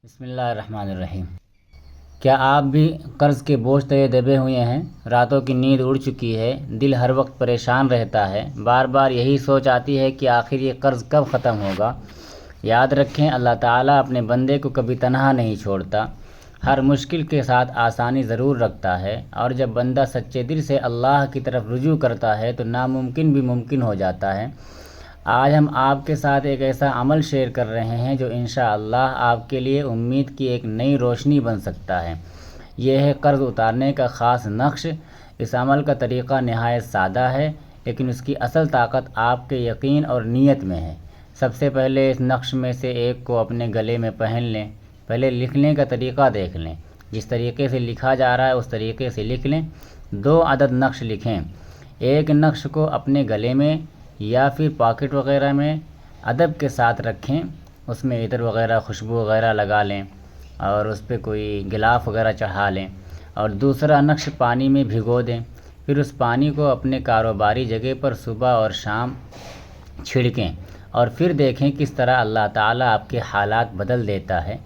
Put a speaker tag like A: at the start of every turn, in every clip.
A: بسم اللہ الرحمن الرحیم۔ کیا آپ بھی قرض کے بوجھ تلے دبے ہوئے ہیں؟ راتوں کی نیند اڑ چکی ہے، دل ہر وقت پریشان رہتا ہے، بار بار یہی سوچ آتی ہے کہ آخر یہ قرض کب ختم ہوگا؟ یاد رکھیں، اللہ تعالیٰ اپنے بندے کو کبھی تنہا نہیں چھوڑتا، ہر مشکل کے ساتھ آسانی ضرور رکھتا ہے، اور جب بندہ سچے دل سے اللہ کی طرف رجوع کرتا ہے تو ناممکن بھی ممکن ہو جاتا ہے۔ آج ہم آپ کے ساتھ ایک ایسا عمل شیئر کر رہے ہیں جو انشاءاللہ آپ کے لیے امید کی ایک نئی روشنی بن سکتا ہے۔ یہ ہے قرض اتارنے کا خاص نقش۔ اس عمل کا طریقہ نہایت سادہ ہے، لیکن اس کی اصل طاقت آپ کے یقین اور نیت میں ہے۔ سب سے پہلے اس نقش میں سے ایک کو اپنے گلے میں پہن لیں۔ پہلے لکھنے کا طریقہ دیکھ لیں، جس طریقے سے لکھا جا رہا ہے اس طریقے سے لکھ لیں۔ 2 عدد نقش لکھیں۔ ایک نقش کو اپنے گلے میں یا پھر پاکٹ وغیرہ میں ادب کے ساتھ رکھیں، اس میں عطر وغیرہ خوشبو وغیرہ لگا لیں اور اس پہ کوئی غلاف وغیرہ چڑھا لیں، اور دوسرا نقش پانی میں بھگو دیں۔ پھر اس پانی کو اپنے کاروباری جگہ پر صبح اور شام چھڑکیں، اور پھر دیکھیں کس طرح اللہ تعالیٰ آپ کے حالات بدل دیتا ہے،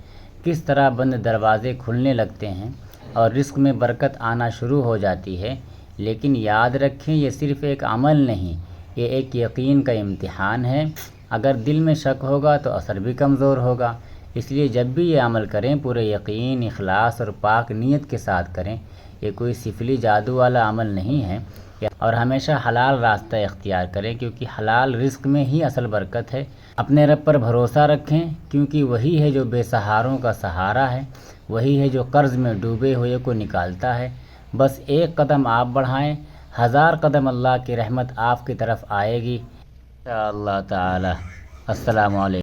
A: کس طرح بند دروازے کھلنے لگتے ہیں اور رزق میں برکت آنا شروع ہو جاتی ہے۔ لیکن یاد رکھیں، یہ صرف ایک عمل نہیں، یہ ایک یقین کا امتحان ہے۔ اگر دل میں شک ہوگا تو اثر بھی کمزور ہوگا، اس لیے جب بھی یہ عمل کریں پورے یقین، اخلاص اور پاک نیت کے ساتھ کریں۔ یہ کوئی سفلی جادو والا عمل نہیں ہے، اور ہمیشہ حلال راستہ اختیار کریں، کیونکہ حلال رزق میں ہی اصل برکت ہے۔ اپنے رب پر بھروسہ رکھیں، کیونکہ وہی ہے جو بے سہاروں کا سہارا ہے، وہی ہے جو قرض میں ڈوبے ہوئے کو نکالتا ہے۔ بس ایک قدم آپ بڑھائیں، 1000 قدم اللہ کی رحمت آپ کی طرف آئے گی انشاءاللہ تعالی۔ السلام علیکم۔